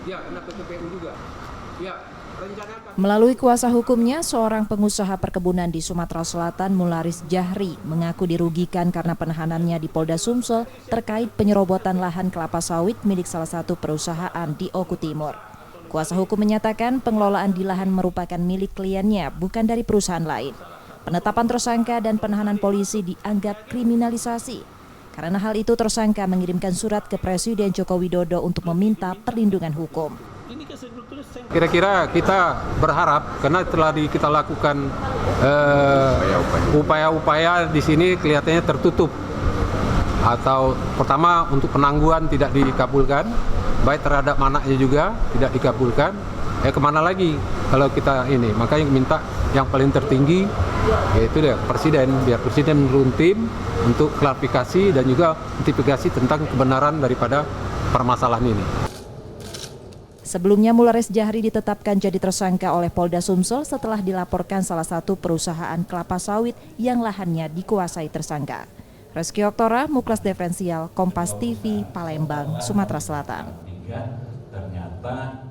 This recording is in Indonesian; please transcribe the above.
Ya, kena PPPU juga. Ya, melalui kuasa hukumnya, seorang pengusaha perkebunan di Sumatera Selatan, Mularis Jahri, mengaku dirugikan karena penahanannya di Polda Sumsel terkait penyerobotan lahan kelapa sawit milik salah satu perusahaan di Oku Timur. Kuasa hukum menyatakan pengelolaan di lahan merupakan milik kliennya, bukan dari perusahaan lain. Penetapan tersangka dan penahanan polisi dianggap kriminalisasi. Karena hal itu, tersangka mengirimkan surat ke Presiden Joko Widodo untuk meminta perlindungan hukum. Kira-kira kita berharap, karena telah kita lakukan upaya-upaya di sini kelihatannya tertutup. Atau pertama untuk penangguhan tidak dikabulkan, baik terhadap anaknya juga tidak dikabulkan. Kemana lagi kalau kita ini? Makanya minta yang paling tertinggi yaitu dia Presiden, biar Presiden menurun tim untuk klarifikasi dan juga notifikasi tentang kebenaran daripada permasalahan ini. Sebelumnya, Mularis Jahri ditetapkan jadi tersangka oleh Polda Sumsel setelah dilaporkan salah satu perusahaan kelapa sawit yang lahannya dikuasai tersangka. Reski Oktora, Muklas Diferensial, Kompas TV, Palembang, Sumatera Selatan. Ternyata